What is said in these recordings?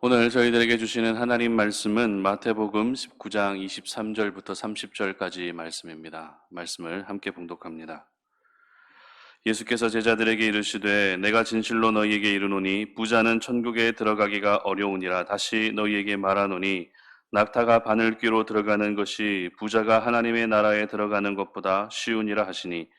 오늘 저희들에게 주시는 하나님 말씀은 마태복음 19장 23절부터 30절까지 말씀입니다. 말씀을 함께 봉독합니다. 예수께서 제자들에게 이르시되 내가 진실로 너희에게 이르노니 부자는 천국에 들어가기가 어려우니라. 다시 너희에게 말하노니 낙타가 바늘귀로 들어가는 것이 부자가 하나님의 나라에 들어가는 것보다 쉬우니라 하시니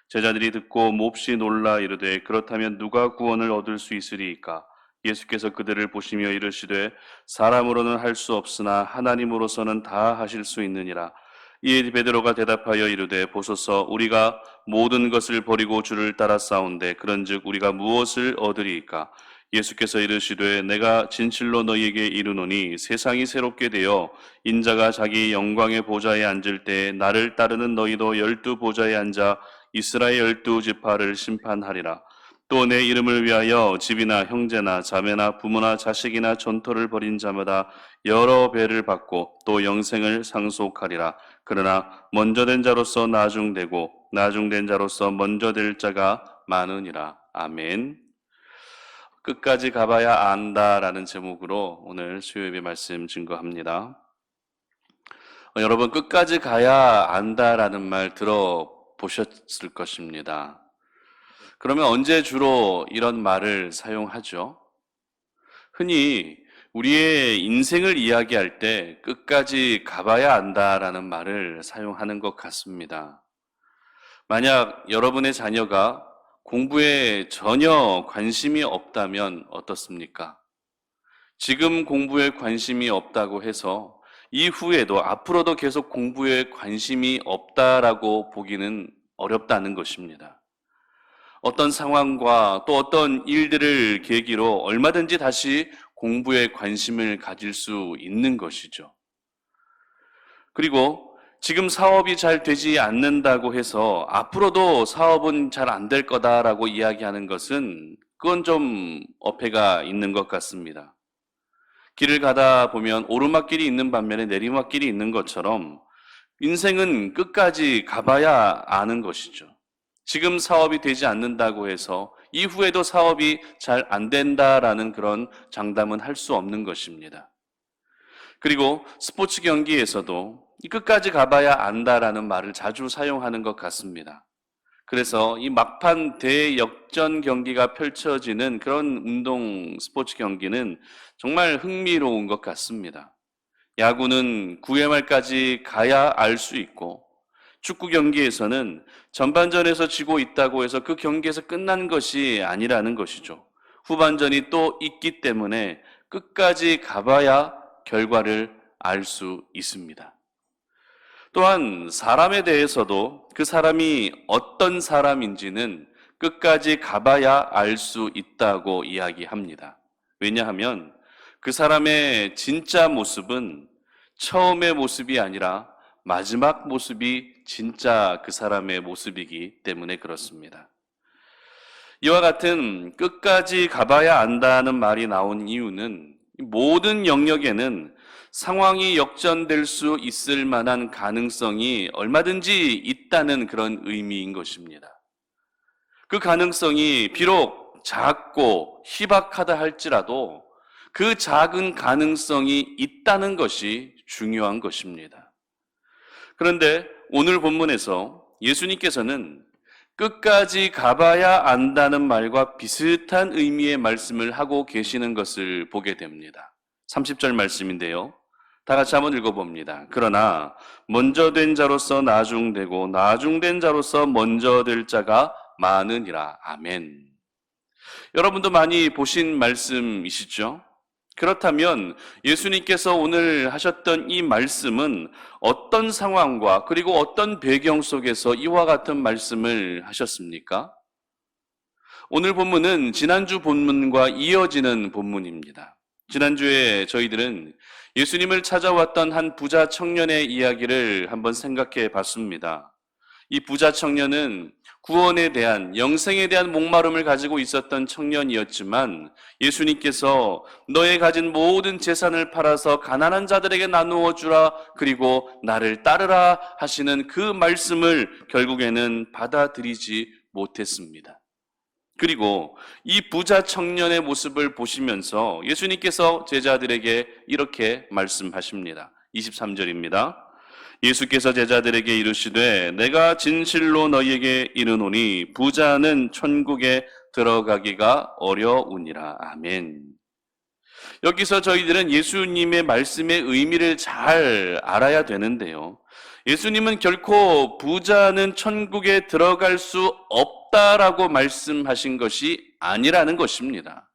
제자들이 듣고 몹시 놀라 이르되 그렇다면 누가 구원을 얻을 수 있으리이까? 예수께서 그들을 보시며 이르시되 사람으로는 할 수 없으나 하나님으로서는 다 하실 수 있느니라. 이에 베드로가 대답하여 이르되 보소서 우리가 모든 것을 버리고 주를 따라 싸운데 그런즉 우리가 무엇을 얻으리이까? 예수께서 이르시되 내가 진실로 너희에게 이르노니 세상이 새롭게 되어 인자가 자기 영광의 보좌에 앉을 때 나를 따르는 너희도 12보좌에 앉아 이스라엘 12지파를 심판하리라. 또 내 이름을 위하여 집이나 형제나 자매나 부모나 자식이나 전토를 벌인 자마다 여러 배를 받고 또 영생을 상속하리라. 그러나 먼저 된 자로서 나중되고 나중된 자로서 먼저 될 자가 많으니라. 아멘. 끝까지 가봐야 안다라는 제목으로 오늘 수요예배 말씀 증거합니다. 여러분 끝까지 가야 안다라는 말 들어보셨을 것입니다. 그러면 언제 주로 이런 말을 사용하죠? 흔히 우리의 인생을 이야기할 때 끝까지 가봐야 안다라는 말을 사용하는 것 같습니다. 만약 여러분의 자녀가 공부에 전혀 관심이 없다면 어떻습니까? 지금 공부에 관심이 없다고 해서 이후에도 앞으로도 계속 공부에 관심이 없다라고 보기는 어렵다는 것입니다. 어떤 상황과 또 어떤 일들을 계기로 얼마든지 다시 공부에 관심을 가질 수 있는 것이죠. 그리고 지금 사업이 잘 되지 않는다고 해서 앞으로도 사업은 잘 안 될 거다라고 이야기하는 것은 그건 좀 어폐가 있는 것 같습니다. 길을 가다 보면 오르막길이 있는 반면에 내리막길이 있는 것처럼 인생은 끝까지 가봐야 아는 것이죠. 지금 사업이 되지 않는다고 해서 이후에도 사업이 잘 안 된다라는 그런 장담은 할 수 없는 것입니다. 그리고 스포츠 경기에서도 끝까지 가봐야 안다라는 말을 자주 사용하는 것 같습니다. 그래서 이 막판 대역전 경기가 펼쳐지는 그런 운동 스포츠 경기는 정말 흥미로운 것 같습니다. 야구는 9회 말까지 가야 알 수 있고 축구 경기에서는 전반전에서 지고 있다고 해서 그 경기에서 끝난 것이 아니라는 것이죠. 후반전이 또 있기 때문에 끝까지 가봐야 결과를 알 수 있습니다. 또한 사람에 대해서도 그 사람이 어떤 사람인지는 끝까지 가봐야 알 수 있다고 이야기합니다. 왜냐하면 그 사람의 진짜 모습은 처음의 모습이 아니라 마지막 모습이 진짜 그 사람의 모습이기 때문에 그렇습니다. 이와 같은 끝까지 가봐야 안다는 말이 나온 이유는 모든 영역에는 상황이 역전될 수 있을 만한 가능성이 얼마든지 있다는 그런 의미인 것입니다. 그 가능성이 비록 작고 희박하다 할지라도 그 작은 가능성이 있다는 것이 중요한 것입니다. 그런데 오늘 본문에서 예수님께서는 끝까지 가봐야 안다는 말과 비슷한 의미의 말씀을 하고 계시는 것을 보게 됩니다. 30절 말씀인데요. 다 같이 한번 읽어봅니다. 그러나 먼저 된 자로서 나중되고 나중된 자로서 먼저 될 자가 많으니라. 아멘. 여러분도 많이 보신 말씀이시죠? 그렇다면 예수님께서 오늘 하셨던 이 말씀은 어떤 상황과 그리고 어떤 배경 속에서 이와 같은 말씀을 하셨습니까? 오늘 본문은 지난주 본문과 이어지는 본문입니다. 지난주에 저희들은 예수님을 찾아왔던 한 부자 청년의 이야기를 한번 생각해 봤습니다. 이 부자 청년은 구원에 대한, 영생에 대한 목마름을 가지고 있었던 청년이었지만 예수님께서 너의 가진 모든 재산을 팔아서 가난한 자들에게 나누어 주라, 그리고 나를 따르라 하시는 그 말씀을 결국에는 받아들이지 못했습니다. 그리고 이 부자 청년의 모습을 보시면서 예수님께서 제자들에게 이렇게 말씀하십니다. 23절입니다. 예수께서 제자들에게 이르시되 내가 진실로 너희에게 이르노니 부자는 천국에 들어가기가 어려우니라. 아멘. 여기서 저희들은 예수님의 말씀의 의미를 잘 알아야 되는데요. 예수님은 결코 부자는 천국에 들어갈 수 없다라고 말씀하신 것이 아니라는 것입니다.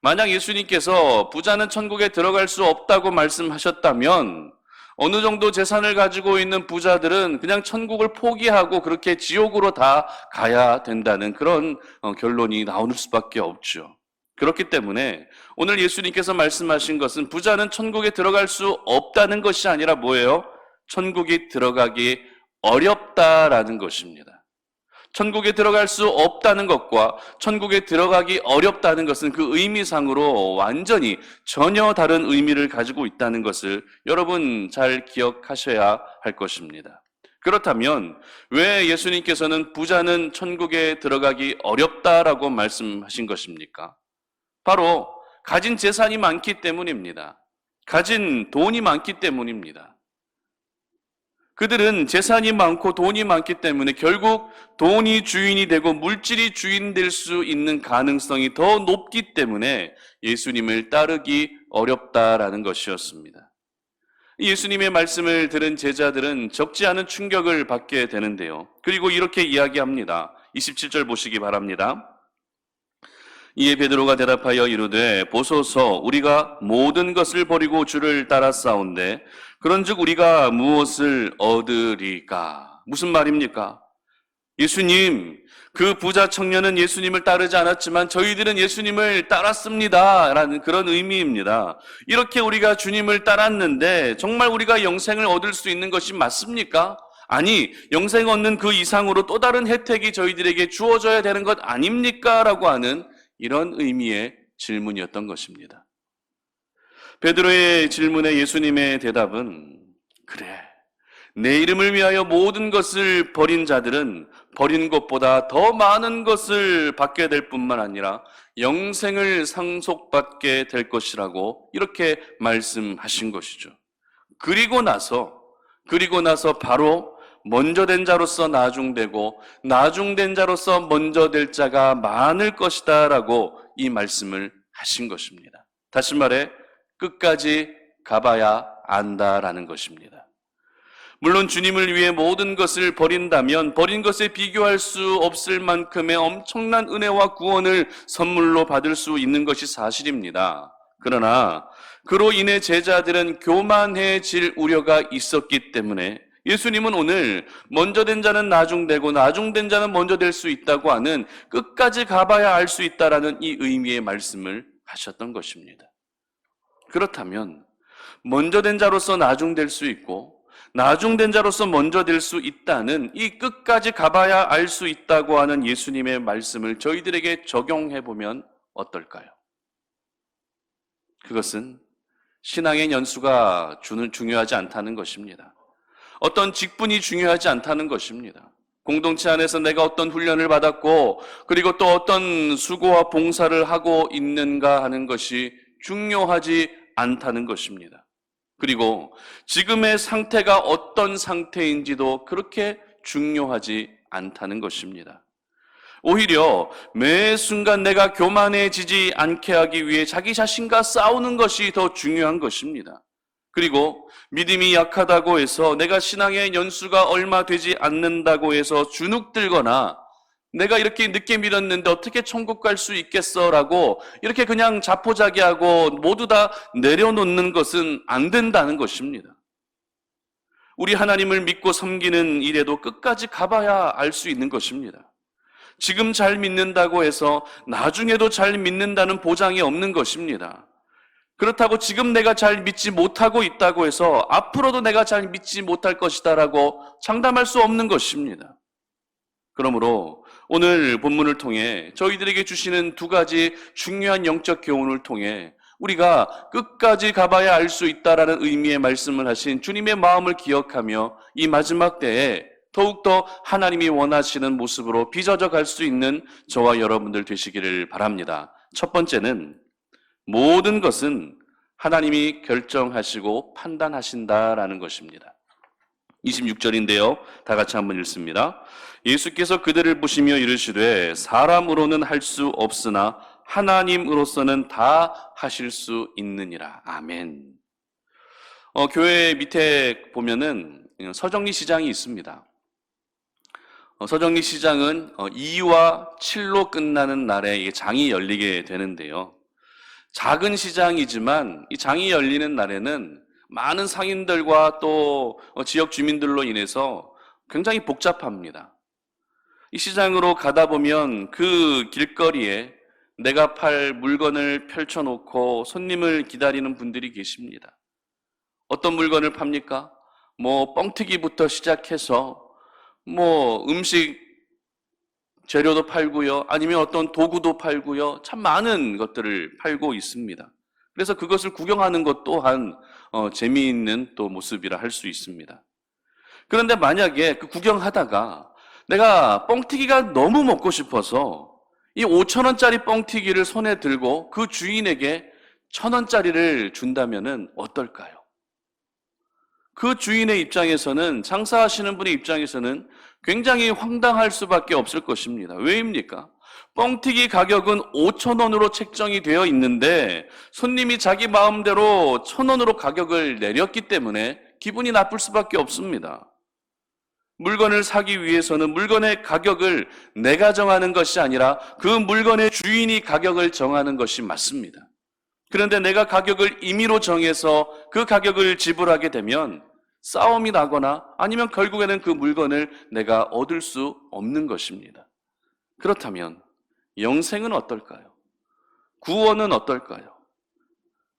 만약 예수님께서 부자는 천국에 들어갈 수 없다고 말씀하셨다면 어느 정도 재산을 가지고 있는 부자들은 그냥 천국을 포기하고 그렇게 지옥으로 다 가야 된다는 그런 결론이 나올 수밖에 없죠. 그렇기 때문에 오늘 예수님께서 말씀하신 것은 부자는 천국에 들어갈 수 없다는 것이 아니라 뭐예요? 천국에 들어가기 어렵다라는 것입니다. 천국에 들어갈 수 없다는 것과 천국에 들어가기 어렵다는 것은 그 의미상으로 완전히 전혀 다른 의미를 가지고 있다는 것을 여러분 잘 기억하셔야 할 것입니다. 그렇다면 왜 예수님께서는 부자는 천국에 들어가기 어렵다라고 말씀하신 것입니까? 바로 가진 재산이 많기 때문입니다. 가진 돈이 많기 때문입니다. 그들은 재산이 많고 돈이 많기 때문에 결국 돈이 주인이 되고 물질이 주인 될 수 있는 가능성이 더 높기 때문에 예수님을 따르기 어렵다라는 것이었습니다. 예수님의 말씀을 들은 제자들은 적지 않은 충격을 받게 되는데요. 그리고 이렇게 이야기합니다. 27절 보시기 바랍니다. 이에 베드로가 대답하여 이르되 보소서 우리가 모든 것을 버리고 주를 따랐사온데 그런즉 우리가 무엇을 얻으리까? 무슨 말입니까? 예수님, 그 부자 청년은 예수님을 따르지 않았지만 저희들은 예수님을 따랐습니다 라는 그런 의미입니다. 이렇게 우리가 주님을 따랐는데 정말 우리가 영생을 얻을 수 있는 것이 맞습니까? 아니, 영생 얻는 그 이상으로 또 다른 혜택이 저희들에게 주어져야 되는 것 아닙니까? 라고 하는 이런 의미의 질문이었던 것입니다. 베드로의 질문에 예수님의 대답은 그래, 내 이름을 위하여 모든 것을 버린 자들은 버린 것보다 더 많은 것을 받게 될 뿐만 아니라 영생을 상속받게 될 것이라고 이렇게 말씀하신 것이죠. 그리고 나서 바로 먼저 된 자로서 나중되고 나중된 자로서 먼저 될 자가 많을 것이다 라고 이 말씀을 하신 것입니다. 다시 말해 끝까지 가봐야 안다라는 것입니다. 물론 주님을 위해 모든 것을 버린다면 버린 것에 비교할 수 없을 만큼의 엄청난 은혜와 구원을 선물로 받을 수 있는 것이 사실입니다. 그러나 그로 인해 제자들은 교만해질 우려가 있었기 때문에 예수님은 오늘 먼저 된 자는 나중되고 나중된 자는 먼저 될 수 있다고 하는 끝까지 가봐야 알 수 있다라는 이 의미의 말씀을 하셨던 것입니다. 그렇다면 먼저 된 자로서 나중될 수 있고 나중된 자로서 먼저 될 수 있다는 이 끝까지 가봐야 알 수 있다고 하는 예수님의 말씀을 저희들에게 적용해 보면 어떨까요? 그것은 신앙의 연수가 중요하지 않다는 것입니다. 어떤 직분이 중요하지 않다는 것입니다. 공동체 안에서 내가 어떤 훈련을 받았고 그리고 또 어떤 수고와 봉사를 하고 있는가 하는 것이 중요하지 않다는 것입니다. 그리고 지금의 상태가 어떤 상태인지도 그렇게 중요하지 않다는 것입니다. 오히려 매 순간 내가 교만해지지 않게 하기 위해 자기 자신과 싸우는 것이 더 중요한 것입니다. 그리고 믿음이 약하다고 해서 내가 신앙의 연수가 얼마 되지 않는다고 해서 주눅들거나 내가 이렇게 늦게 믿었는데 어떻게 천국 갈 수 있겠어라고 이렇게 그냥 자포자기하고 모두 다 내려놓는 것은 안 된다는 것입니다. 우리 하나님을 믿고 섬기는 일에도 끝까지 가봐야 알 수 있는 것입니다. 지금 잘 믿는다고 해서 나중에도 잘 믿는다는 보장이 없는 것입니다. 그렇다고 지금 내가 잘 믿지 못하고 있다고 해서 앞으로도 내가 잘 믿지 못할 것이다라고 장담할 수 없는 것입니다. 그러므로 오늘 본문을 통해 저희들에게 주시는 두 가지 중요한 영적 교훈을 통해 우리가 끝까지 가봐야 알 수 있다라는 의미의 말씀을 하신 주님의 마음을 기억하며 이 마지막 때에 더욱더 하나님이 원하시는 모습으로 빚어져 갈 수 있는 저와 여러분들 되시기를 바랍니다. 첫 번째는 모든 것은 하나님이 결정하시고 판단하신다라는 것입니다. 26절인데요. 다 같이 한번 읽습니다. 예수께서 그들을 보시며 이르시되 사람으로는 할 수 없으나 하나님으로서는 다 하실 수 있느니라. 아멘. 교회 밑에 보면은 서정리 시장이 있습니다. 서정리 시장은 2와 7로 끝나는 날에 장이 열리게 되는데요. 작은 시장이지만 이 장이 열리는 날에는 많은 상인들과 또 지역 주민들로 인해서 굉장히 복잡합니다. 이 시장으로 가다 보면 그 길거리에 내가 팔 물건을 펼쳐놓고 손님을 기다리는 분들이 계십니다. 어떤 물건을 팝니까? 뻥튀기부터 시작해서 음식 재료도 팔고요. 아니면 어떤 도구도 팔고요. 참 많은 것들을 팔고 있습니다. 그래서 그것을 구경하는 것 또한 재미있는 또 모습이라 할 수 있습니다. 그런데 만약에 그 구경하다가 내가 뻥튀기가 너무 먹고 싶어서 이 5,000원짜리 뻥튀기를 손에 들고 그 주인에게 1,000원짜리를 준다면은 어떨까요? 그 주인의 입장에서는, 장사하시는 분의 입장에서는 굉장히 황당할 수밖에 없을 것입니다. 왜입니까? 뻥튀기 가격은 5,000원으로 책정이 되어 있는데 손님이 자기 마음대로 1,000원으로 가격을 내렸기 때문에 기분이 나쁠 수밖에 없습니다. 물건을 사기 위해서는 물건의 가격을 내가 정하는 것이 아니라 그 물건의 주인이 가격을 정하는 것이 맞습니다. 그런데 내가 가격을 임의로 정해서 그 가격을 지불하게 되면 싸움이 나거나 아니면 결국에는 그 물건을 내가 얻을 수 없는 것입니다. 그렇다면 영생은 어떨까요? 구원은 어떨까요?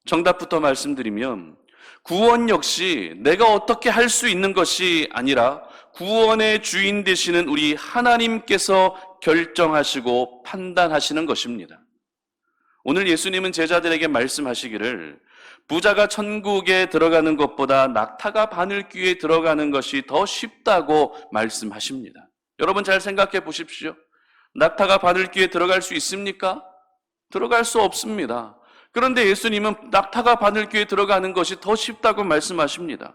정답부터 말씀드리면 구원 역시 내가 어떻게 할 수 있는 것이 아니라 구원의 주인 되시는 우리 하나님께서 결정하시고 판단하시는 것입니다. 오늘 예수님은 제자들에게 말씀하시기를 부자가 천국에 들어가는 것보다 낙타가 바늘귀에 들어가는 것이 더 쉽다고 말씀하십니다. 여러분 잘 생각해 보십시오. 낙타가 바늘귀에 들어갈 수 있습니까? 들어갈 수 없습니다. 그런데 예수님은 낙타가 바늘귀에 들어가는 것이 더 쉽다고 말씀하십니다.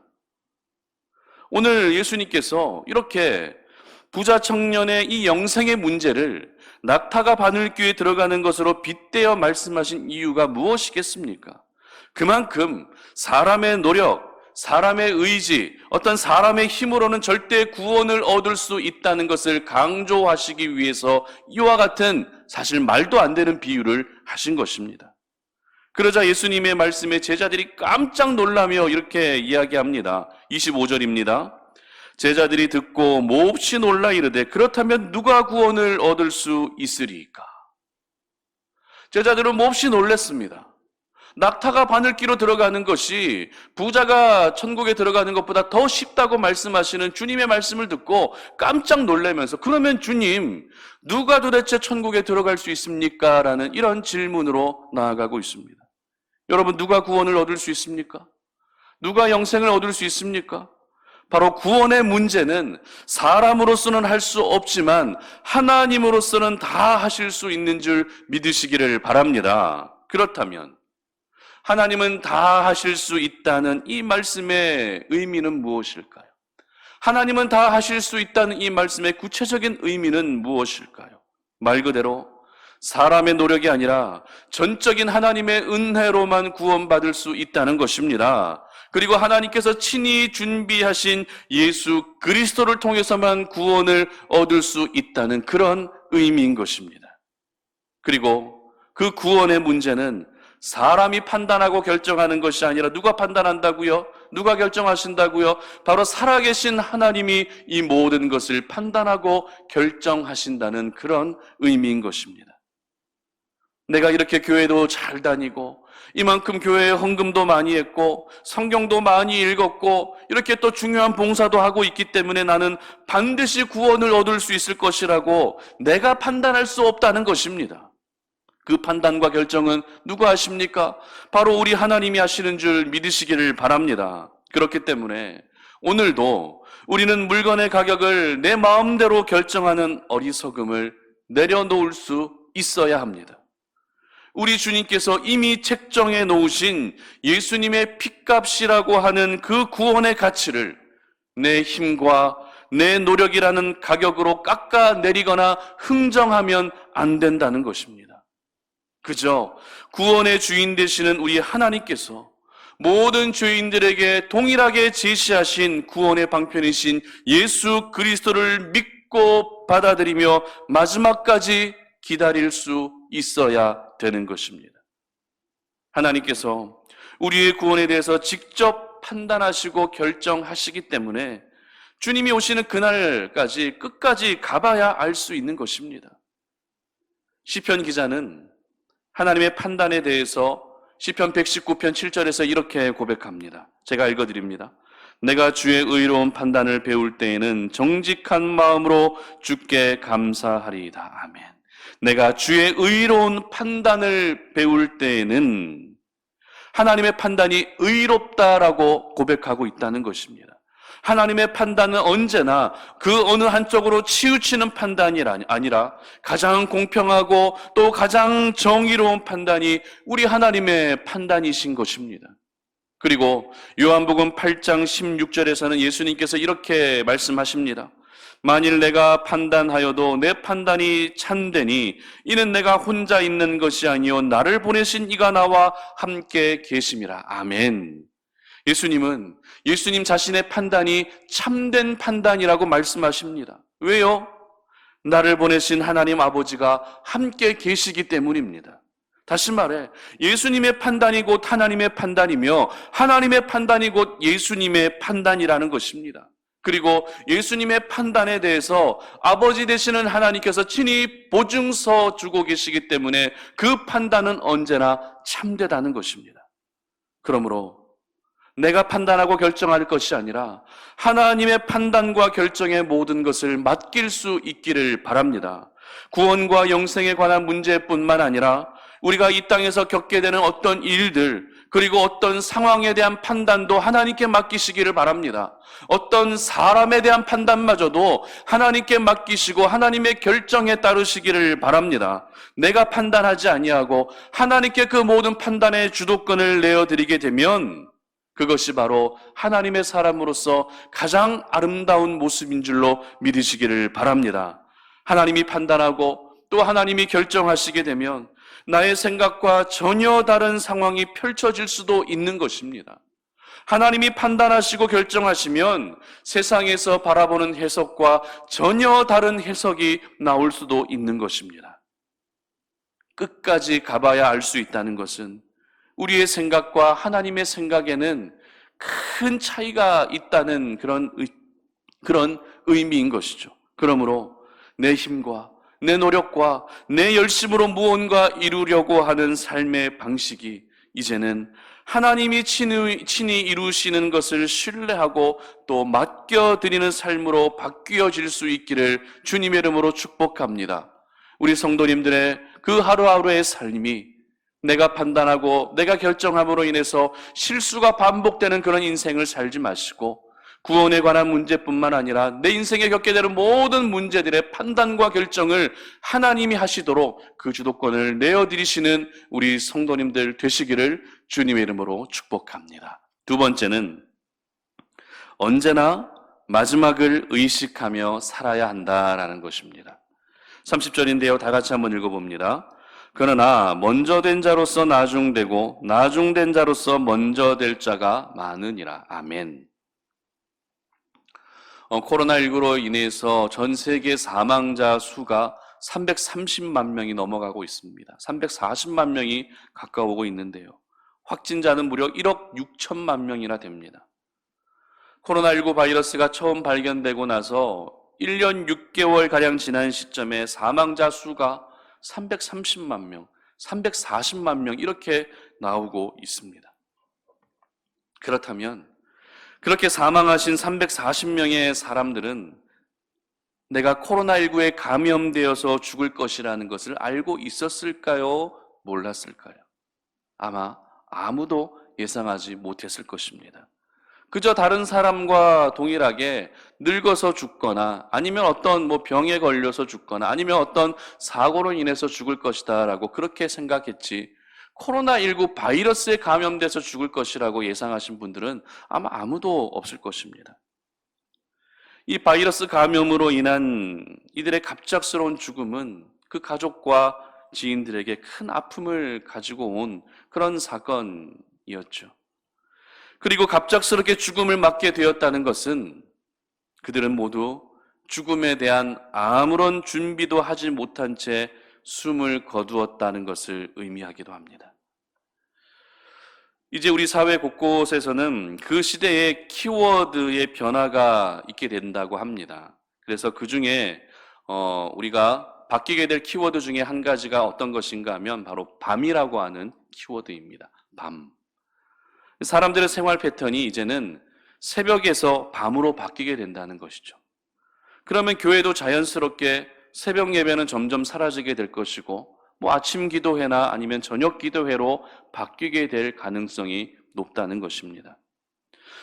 오늘 예수님께서 이렇게 부자 청년의 이 영생의 문제를 낙타가 바늘귀에 들어가는 것으로 빗대어 말씀하신 이유가 무엇이겠습니까? 그만큼 사람의 노력, 사람의 의지, 어떤 사람의 힘으로는 절대 구원을 얻을 수 있다는 것을 강조하시기 위해서 이와 같은 사실 말도 안 되는 비유를 하신 것입니다. 그러자 예수님의 말씀에 제자들이 깜짝 놀라며 이렇게 이야기합니다. 25절입니다. 제자들이 듣고 몹시 놀라 이르되 그렇다면 누가 구원을 얻을 수 있으리까? 제자들은 몹시 놀랐습니다. 낙타가 바늘귀로 들어가는 것이 부자가 천국에 들어가는 것보다 더 쉽다고 말씀하시는 주님의 말씀을 듣고 깜짝 놀라면서 그러면 주님, 누가 도대체 천국에 들어갈 수 있습니까? 라는 이런 질문으로 나아가고 있습니다. 여러분, 누가 구원을 얻을 수 있습니까? 누가 영생을 얻을 수 있습니까? 바로 구원의 문제는 사람으로서는 할 수 없지만 하나님으로서는 다 하실 수 있는 줄 믿으시기를 바랍니다. 그렇다면 하나님은 다 하실 수 있다는 이 말씀의 의미는 무엇일까요? 하나님은 다 하실 수 있다는 이 말씀의 구체적인 의미는 무엇일까요? 말 그대로 사람의 노력이 아니라 전적인 하나님의 은혜로만 구원받을 수 있다는 것입니다. 그리고 하나님께서 친히 준비하신 예수 그리스도를 통해서만 구원을 얻을 수 있다는 그런 의미인 것입니다. 그리고 그 구원의 문제는 사람이 판단하고 결정하는 것이 아니라 누가 판단한다고요? 누가 결정하신다고요? 바로 살아계신 하나님이 이 모든 것을 판단하고 결정하신다는 그런 의미인 것입니다. 내가 이렇게 교회도 잘 다니고 이만큼 교회에 헌금도 많이 했고 성경도 많이 읽었고 이렇게 또 중요한 봉사도 하고 있기 때문에 나는 반드시 구원을 얻을 수 있을 것이라고 내가 판단할 수 없다는 것입니다. 그 판단과 결정은 누가 하십니까? 바로 우리 하나님이 하시는 줄 믿으시기를 바랍니다. 그렇기 때문에 오늘도 우리는 물건의 가격을 내 마음대로 결정하는 어리석음을 내려놓을 수 있어야 합니다. 우리 주님께서 이미 책정해 놓으신 예수님의 핏값이라고 하는 그 구원의 가치를 내 힘과 내 노력이라는 가격으로 깎아내리거나 흥정하면 안 된다는 것입니다. 그저 구원의 주인 되시는 우리 하나님께서 모든 죄인들에게 동일하게 제시하신 구원의 방편이신 예수 그리스도를 믿고 받아들이며 마지막까지 기다릴 수 있어야 되는 것입니다. 하나님께서 우리의 구원에 대해서 직접 판단하시고 결정하시기 때문에 주님이 오시는 그날까지 끝까지 가봐야 알 수 있는 것입니다. 시편 기자는 하나님의 판단에 대해서 시편 119편 7절에서 이렇게 고백합니다. 제가 읽어드립니다. 내가 주의 의로운 판단을 배울 때에는 정직한 마음으로 주께 감사하리이다. 아멘. 내가 주의 의로운 판단을 배울 때에는 하나님의 판단이 의롭다라고 고백하고 있다는 것입니다. 하나님의 판단은 언제나 그 어느 한쪽으로 치우치는 판단이 아니라 가장 공평하고 또 가장 정의로운 판단이 우리 하나님의 판단이신 것입니다. 그리고 요한복음 8장 16절에서는 예수님께서 이렇게 말씀하십니다. 만일 내가 판단하여도 내 판단이 참되니 이는 내가 혼자 있는 것이 아니요 나를 보내신 이가 나와 함께 계심이라. 아멘. 예수님은 예수님 자신의 판단이 참된 판단이라고 말씀하십니다. 왜요? 나를 보내신 하나님 아버지가 함께 계시기 때문입니다. 다시 말해 예수님의 판단이 곧 하나님의 판단이며 하나님의 판단이 곧 예수님의 판단이라는 것입니다. 그리고 예수님의 판단에 대해서 아버지 되시는 하나님께서 친히 보증서 주고 계시기 때문에 그 판단은 언제나 참되다는 것입니다. 그러므로 내가 판단하고 결정할 것이 아니라 하나님의 판단과 결정의 모든 것을 맡길 수 있기를 바랍니다. 구원과 영생에 관한 문제뿐만 아니라 우리가 이 땅에서 겪게 되는 어떤 일들 그리고 어떤 상황에 대한 판단도 하나님께 맡기시기를 바랍니다. 어떤 사람에 대한 판단마저도 하나님께 맡기시고 하나님의 결정에 따르시기를 바랍니다. 내가 판단하지 아니하고 하나님께 그 모든 판단의 주도권을 내어드리게 되면 그것이 바로 하나님의 사람으로서 가장 아름다운 모습인 줄로 믿으시기를 바랍니다. 하나님이 판단하고 또 하나님이 결정하시게 되면 나의 생각과 전혀 다른 상황이 펼쳐질 수도 있는 것입니다. 하나님이 판단하시고 결정하시면 세상에서 바라보는 해석과 전혀 다른 해석이 나올 수도 있는 것입니다. 끝까지 가봐야 알 수 있다는 것은 우리의 생각과 하나님의 생각에는 큰 차이가 있다는 그런 의미인 것이죠. 그러므로 내 힘과 내 노력과 내 열심으로 무언가 이루려고 하는 삶의 방식이 이제는 하나님이 친히 이루시는 것을 신뢰하고 또 맡겨드리는 삶으로 바뀌어질 수 있기를 주님의 이름으로 축복합니다. 우리 성도님들의 그 하루하루의 삶이 내가 판단하고 내가 결정함으로 인해서 실수가 반복되는 그런 인생을 살지 마시고 구원에 관한 문제뿐만 아니라 내 인생에 겪게 되는 모든 문제들의 판단과 결정을 하나님이 하시도록 그 주도권을 내어드리시는 우리 성도님들 되시기를 주님의 이름으로 축복합니다. 두 번째는 언제나 마지막을 의식하며 살아야 한다라는 것입니다. 30절인데요. 다 같이 한번 읽어봅니다. 그러나 먼저 된 자로서 나중되고 나중된 자로서 먼저 될 자가 많으니라. 아멘. 코로나19로 인해서 전 세계 사망자 수가 330만 명이 넘어가고 있습니다. 340만 명이 가까워오고 있는데요. 확진자는 무려 1억 6천만 명이나 됩니다. 코로나19 바이러스가 처음 발견되고 나서 1년 6개월가량 지난 시점에 사망자 수가 330만 명, 340만 명 이렇게 나오고 있습니다. 그렇다면 그렇게 사망하신 340명의 사람들은 내가 코로나19에 감염되어서 죽을 것이라는 것을 알고 있었을까요? 몰랐을까요? 아마 아무도 예상하지 못했을 것입니다. 그저 다른 사람과 동일하게 늙어서 죽거나 아니면 어떤 병에 걸려서 죽거나 아니면 어떤 사고로 인해서 죽을 것이다라고 그렇게 생각했지, 코로나19 바이러스에 감염돼서 죽을 것이라고 예상하신 분들은 아마 아무도 없을 것입니다. 이 바이러스 감염으로 인한 이들의 갑작스러운 죽음은 그 가족과 지인들에게 큰 아픔을 가지고 온 그런 사건이었죠. 그리고 갑작스럽게 죽음을 맞게 되었다는 것은 그들은 모두 죽음에 대한 아무런 준비도 하지 못한 채 숨을 거두었다는 것을 의미하기도 합니다. 이제 우리 사회 곳곳에서는 그 시대의 키워드의 변화가 있게 된다고 합니다. 그래서 그 중에 우리가 바뀌게 될 키워드 중에 한 가지가 어떤 것인가 하면 바로 밤이라고 하는 키워드입니다. 밤. 사람들의 생활 패턴이 이제는 새벽에서 밤으로 바뀌게 된다는 것이죠. 그러면 교회도 자연스럽게 새벽 예배는 점점 사라지게 될 것이고 아침 기도회나 아니면 저녁 기도회로 바뀌게 될 가능성이 높다는 것입니다.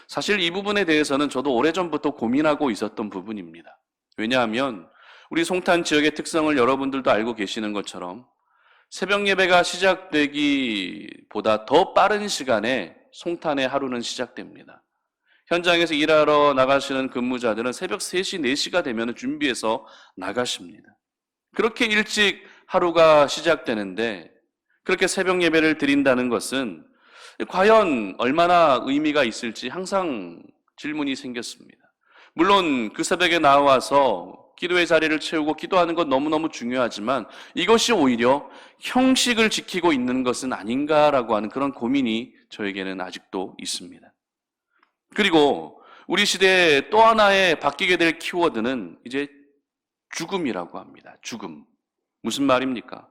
사실 이 부분에 대해서는 저도 오래전부터 고민하고 있었던 부분입니다. 왜냐하면 우리 송탄 지역의 특성을 여러분들도 알고 계시는 것처럼 새벽 예배가 시작되기보다 더 빠른 시간에 송탄의 하루는 시작됩니다. 현장에서 일하러 나가시는 근무자들은 새벽 3시, 4시가 되면 준비해서 나가십니다. 그렇게 일찍 하루가 시작되는데 그렇게 새벽 예배를 드린다는 것은 과연 얼마나 의미가 있을지 항상 질문이 생겼습니다. 물론 그 새벽에 나와서 기도의 자리를 채우고 기도하는 건 너무너무 중요하지만 이것이 오히려 형식을 지키고 있는 것은 아닌가라고 하는 그런 고민이 저에게는 아직도 있습니다. 그리고 우리 시대에 또 하나의 바뀌게 될 키워드는 이제 죽음이라고 합니다. 죽음. 무슨 말입니까?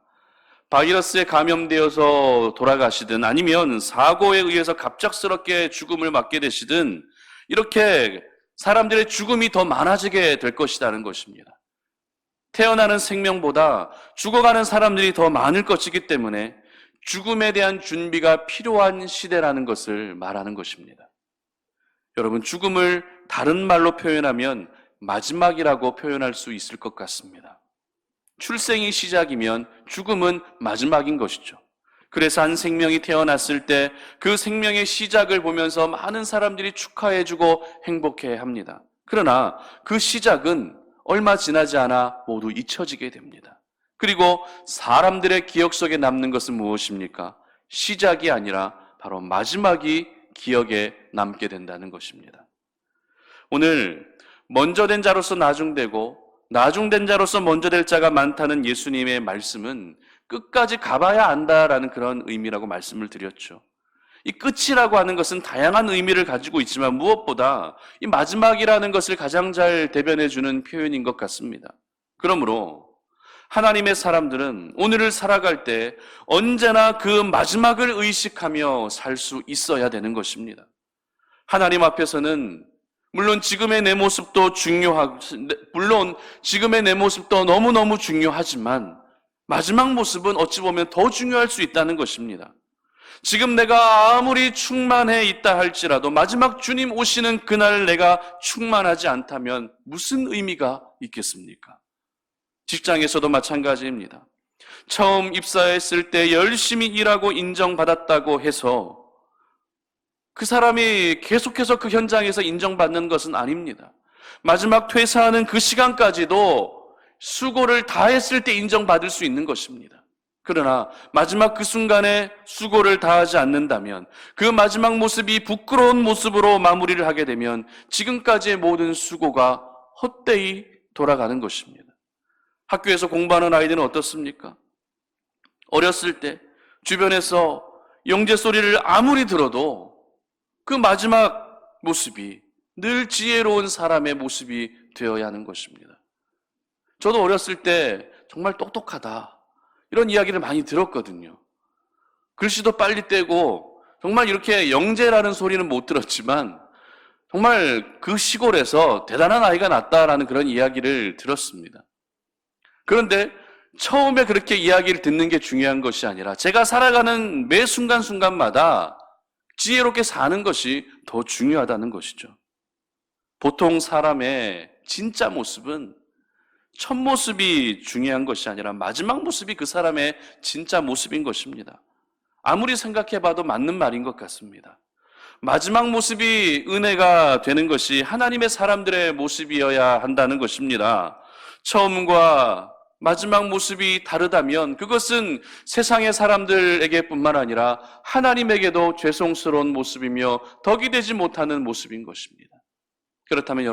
바이러스에 감염되어서 돌아가시든 아니면 사고에 의해서 갑작스럽게 죽음을 맞게 되시든 이렇게 사람들의 죽음이 더 많아지게 될 것이라는 것입니다. 태어나는 생명보다 죽어가는 사람들이 더 많을 것이기 때문에 죽음에 대한 준비가 필요한 시대라는 것을 말하는 것입니다. 여러분, 죽음을 다른 말로 표현하면 마지막이라고 표현할 수 있을 것 같습니다. 출생이 시작이면 죽음은 마지막인 것이죠. 그래서 한 생명이 태어났을 때 그 생명의 시작을 보면서 많은 사람들이 축하해주고 행복해합니다. 그러나 그 시작은 얼마 지나지 않아 모두 잊혀지게 됩니다. 그리고 사람들의 기억 속에 남는 것은 무엇입니까? 시작이 아니라 바로 마지막이 기억에 남게 된다는 것입니다. 오늘 먼저 된 자로서 나중되고 나중된 자로서 먼저 될 자가 많다는 예수님의 말씀은 끝까지 가봐야 안다라는 그런 의미라고 말씀을 드렸죠. 이 끝이라고 하는 것은 다양한 의미를 가지고 있지만 무엇보다 이 마지막이라는 것을 가장 잘 대변해 주는 표현인 것 같습니다. 그러므로 하나님의 사람들은 오늘을 살아갈 때 언제나 그 마지막을 의식하며 살 수 있어야 되는 것입니다. 하나님 앞에서는 물론 지금의 내 모습도 너무너무 중요하지만 마지막 모습은 어찌 보면 더 중요할 수 있다는 것입니다. 지금 내가 아무리 충만해 있다 할지라도 마지막 주님 오시는 그날 내가 충만하지 않다면 무슨 의미가 있겠습니까? 직장에서도 마찬가지입니다. 처음 입사했을 때 열심히 일하고 인정받았다고 해서 그 사람이 계속해서 그 현장에서 인정받는 것은 아닙니다. 마지막 퇴사하는 그 시간까지도 수고를 다했을 때 인정받을 수 있는 것입니다. 그러나 마지막 그 순간에 수고를 다하지 않는다면 그 마지막 모습이 부끄러운 모습으로 마무리를 하게 되면 지금까지의 모든 수고가 헛되이 돌아가는 것입니다. 학교에서 공부하는 아이들은 어떻습니까? 어렸을 때 주변에서 영재 소리를 아무리 들어도 그 마지막 모습이 늘 지혜로운 사람의 모습이 되어야 하는 것입니다. 저도 어렸을 때 정말 똑똑하다 이런 이야기를 많이 들었거든요. 글씨도 빨리 떼고 정말 이렇게 영재라는 소리는 못 들었지만 정말 그 시골에서 대단한 아이가 났다라는 그런 이야기를 들었습니다. 그런데 처음에 그렇게 이야기를 듣는 게 중요한 것이 아니라 제가 살아가는 매 순간순간마다 지혜롭게 사는 것이 더 중요하다는 것이죠. 보통 사람의 진짜 모습은 첫 모습이 중요한 것이 아니라 마지막 모습이 그 사람의 진짜 모습인 것입니다. 아무리 생각해봐도 맞는 말인 것 같습니다. 마지막 모습이 은혜가 되는 것이 하나님의 사람들의 모습이어야 한다는 것입니다. 처음과 마지막 모습이 다르다면 그것은 세상의 사람들에게 뿐만 아니라 하나님에게도 죄송스러운 모습이며 덕이 되지 못하는 모습인 것입니다. 그렇다면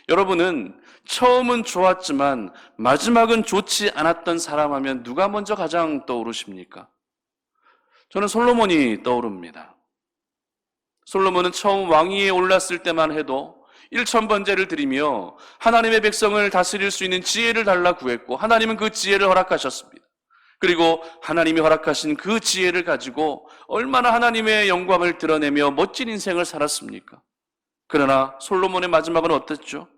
여러분은 처음은 좋았지만 마지막은 좋지 않았던 사람 하면 누가 먼저 가장 떠오르십니까? 저는 솔로몬이 떠오릅니다. 솔로몬은 처음 왕위에 올랐을 때만 해도 1,000번제를 드리며 하나님의 백성을 다스릴 수 있는 지혜를 달라 구했고 하나님은 그 지혜를 허락하셨습니다. 그리고 하나님이 허락하신 그 지혜를 가지고 얼마나 하나님의 영광을 드러내며 멋진 인생을 살았습니까? 그러나 솔로몬의 마지막은 어땠죠?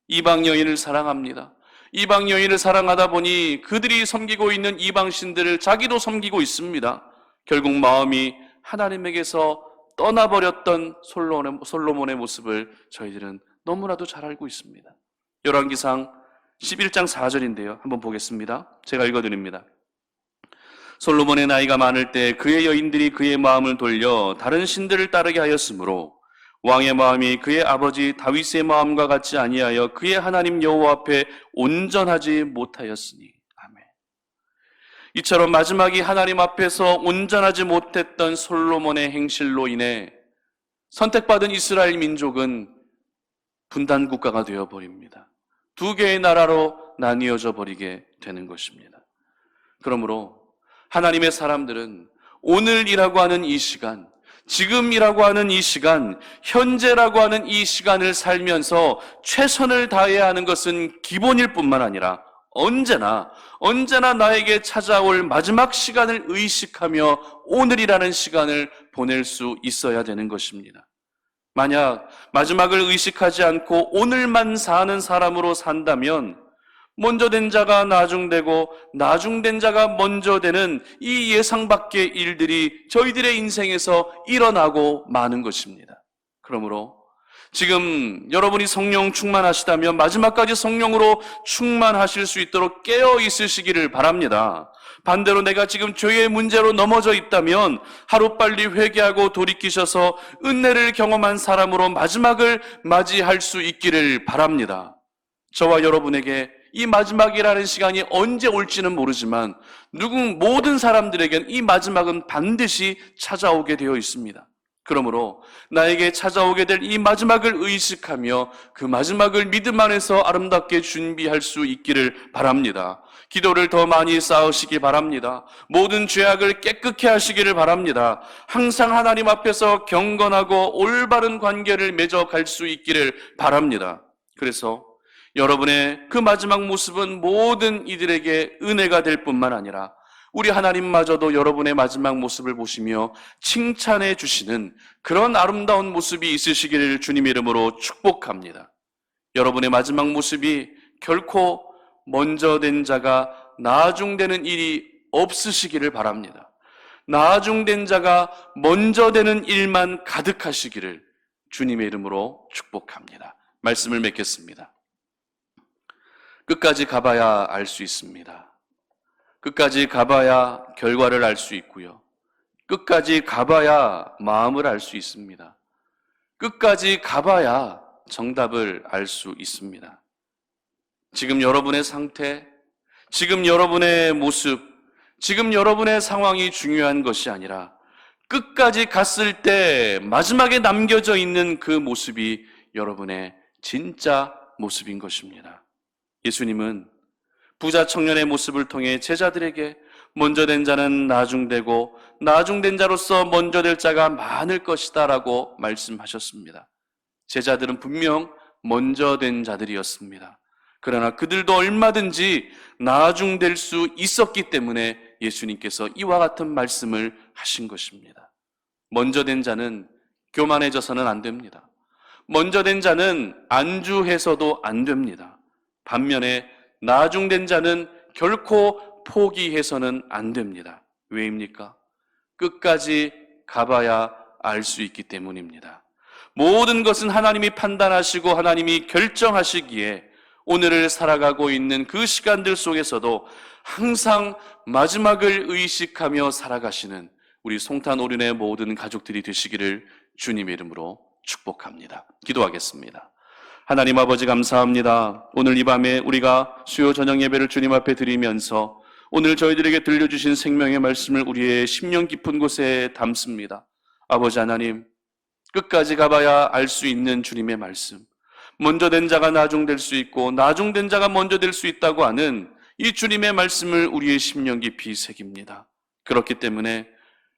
이방 여인을 사랑합니다. 이방 여인을 사랑하다 보니 그들이 섬기고 있는 이방 신들을 자기도 섬기고 있습니다. 결국 마음이 하나님에게서 떠나버렸던 솔로몬의 모습을 저희들은 너무나도 잘 알고 있습니다. 열왕기상 11장 4절인데요. 한번 보겠습니다. 제가 읽어드립니다. 솔로몬의 나이가 많을 때 그의 여인들이 그의 마음을 돌려 다른 신들을 따르게 하였으므로 왕의 마음이 그의 아버지 다윗의 마음과 같지 아니하여 그의 하나님 여호와 앞에 온전하지 못하였으니. 아멘. 이처럼 마지막이 하나님 앞에서 온전하지 못했던 솔로몬의 행실로 인해 선택받은 이스라엘 민족은 분단 국가가 되어버립니다. 두 개의 나라로 나뉘어져 버리게 되는 것입니다. 그러므로 하나님의 사람들은 오늘이라고 하는 이 시간, 지금이라고 하는 이 시간, 현재라고 하는 이 시간을 살면서 최선을 다해야 하는 것은 기본일 뿐만 아니라 언제나 나에게 찾아올 마지막 시간을 의식하며 오늘이라는 시간을 보낼 수 있어야 되는 것입니다. 만약 마지막을 의식하지 않고 오늘만 사는 사람으로 산다면 먼저 된 자가 나중되고 나중된 자가 먼저 되는 이 예상 밖의 일들이 저희들의 인생에서 일어나고 마는 것입니다. 그러므로 지금 여러분이 성령 충만하시다면 마지막까지 성령으로 충만하실 수 있도록 깨어 있으시기를 바랍니다. 반대로 내가 지금 죄의 문제로 넘어져 있다면 하루빨리 회개하고 돌이키셔서 은혜를 경험한 사람으로 마지막을 맞이할 수 있기를 바랍니다. 저와 여러분에게 이 마지막이라는 시간이 언제 올지는 모르지만 모든 사람들에겐 이 마지막은 반드시 찾아오게 되어 있습니다. 그러므로 나에게 찾아오게 될 이 마지막을 의식하며 그 마지막을 믿음 안에서 아름답게 준비할 수 있기를 바랍니다. 기도를 더 많이 쌓으시기 바랍니다. 모든 죄악을 깨끗게 하시기를 바랍니다. 항상 하나님 앞에서 경건하고 올바른 관계를 맺어갈 수 있기를 바랍니다. 그래서 여러분의 그 마지막 모습은 모든 이들에게 은혜가 될 뿐만 아니라 우리 하나님마저도 여러분의 마지막 모습을 보시며 칭찬해 주시는 그런 아름다운 모습이 있으시기를 주님의 이름으로 축복합니다. 여러분의 마지막 모습이 결코 먼저 된 자가 나중되는 일이 없으시기를 바랍니다. 나중된 자가 먼저 되는 일만 가득하시기를 주님의 이름으로 축복합니다. 말씀을 맺겠습니다. 끝까지 가봐야 알 수 있습니다. 끝까지 가봐야 결과를 알 수 있고요. 끝까지 가봐야 마음을 알 수 있습니다. 끝까지 가봐야 정답을 알 수 있습니다. 지금 여러분의 상태, 지금 여러분의 모습, 지금 여러분의 상황이 중요한 것이 아니라 끝까지 갔을 때 마지막에 남겨져 있는 그 모습이 여러분의 진짜 모습인 것입니다. 예수님은 부자 청년의 모습을 통해 제자들에게 먼저 된 자는 나중되고 나중된 자로서 먼저 될 자가 많을 것이다 라고 말씀하셨습니다. 제자들은 분명 먼저 된 자들이었습니다. 그러나 그들도 얼마든지 나중될 수 있었기 때문에 예수님께서 이와 같은 말씀을 하신 것입니다. 먼저 된 자는 교만해져서는 안 됩니다. 먼저 된 자는 안주해서도 안 됩니다. 반면에 나중된 자는 결코 포기해서는 안 됩니다. 왜입니까? 끝까지 가봐야 알 수 있기 때문입니다. 모든 것은 하나님이 판단하시고 하나님이 결정하시기에 오늘을 살아가고 있는 그 시간들 속에서도 항상 마지막을 의식하며 살아가시는 우리 송탄 오륜의 모든 가족들이 되시기를 주님의 이름으로 축복합니다. 기도하겠습니다. 하나님 아버지 감사합니다. 오늘 이 밤에 우리가 수요 저녁 예배를 주님 앞에 드리면서 오늘 저희들에게 들려주신 생명의 말씀을 우리의 심령 깊은 곳에 담습니다. 아버지 하나님, 끝까지 가봐야 알 수 있는 주님의 말씀, 먼저 된 자가 나중될 수 있고 나중된 자가 먼저 될 수 있다고 하는 이 주님의 말씀을 우리의 심령 깊이 새깁니다. 그렇기 때문에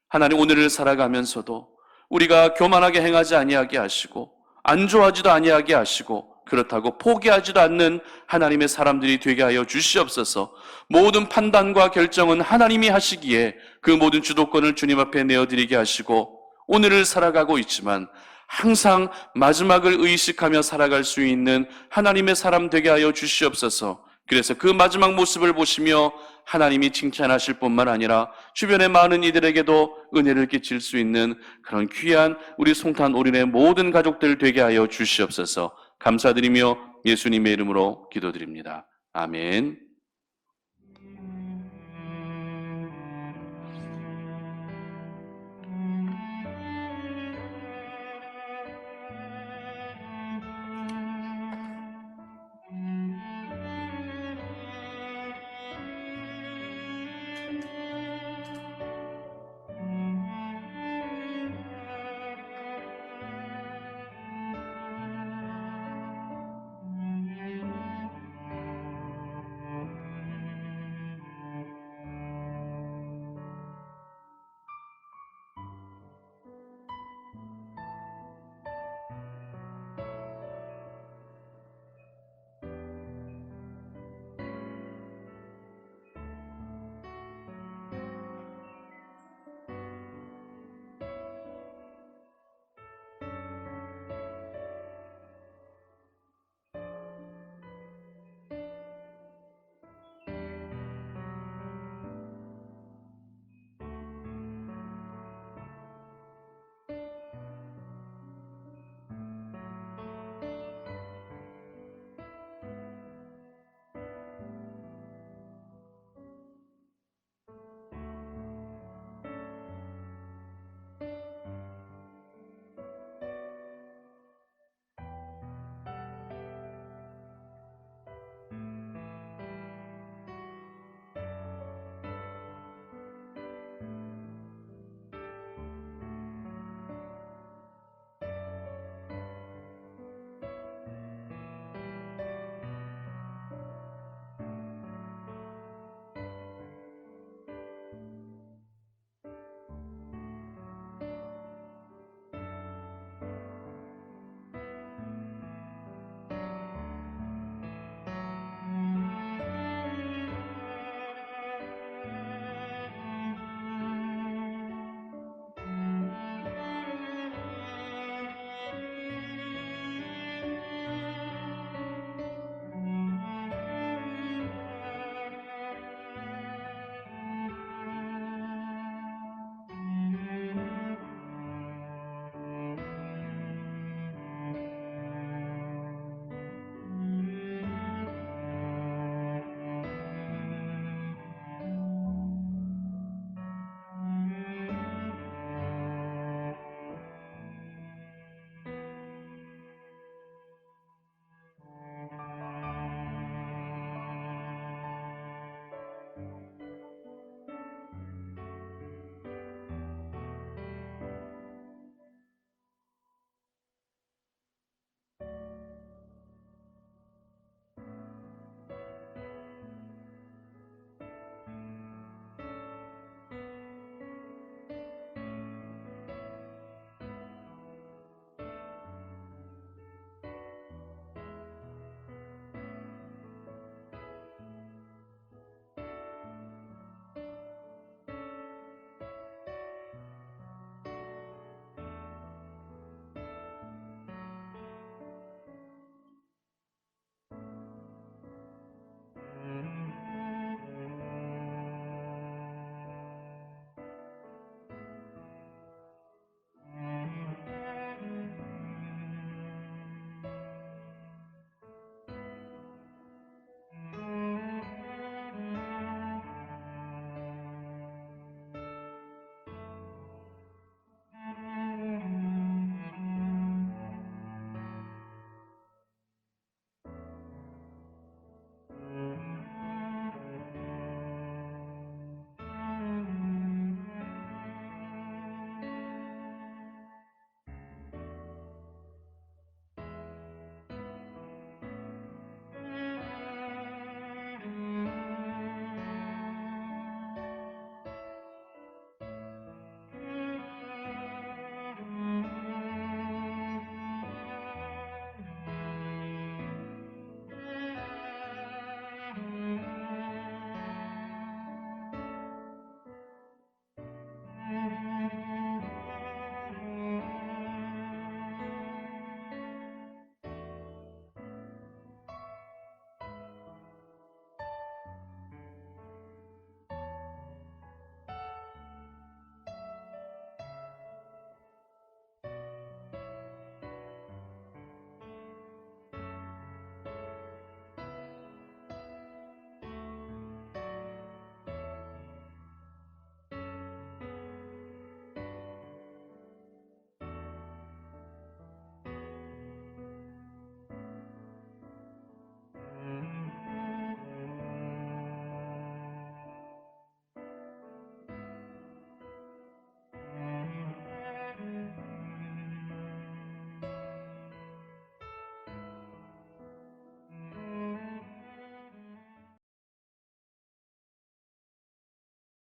하나님, 오늘을 살아가면서도 우리가 교만하게 행하지 아니하게 하시고 안좋아하지도 아니하게 하시고 그렇다고 포기하지도 않는 하나님의 사람들이 되게 하여 주시옵소서. 모든 판단과 결정은 하나님이 하시기에 그 모든 주도권을 주님 앞에 내어드리게 하시고 오늘을 살아가고 있지만 항상 마지막을 의식하며 살아갈 수 있는 하나님의 사람 되게 하여 주시옵소서. 그래서 그 마지막 모습을 보시며 하나님이 칭찬하실 뿐만 아니라 주변의 많은 이들에게도 은혜를 끼칠 수 있는 그런 귀한 우리 송탄 오륜의 모든 가족들 되게 하여 주시옵소서. 감사드리며 예수님의 이름으로 기도드립니다. 아멘.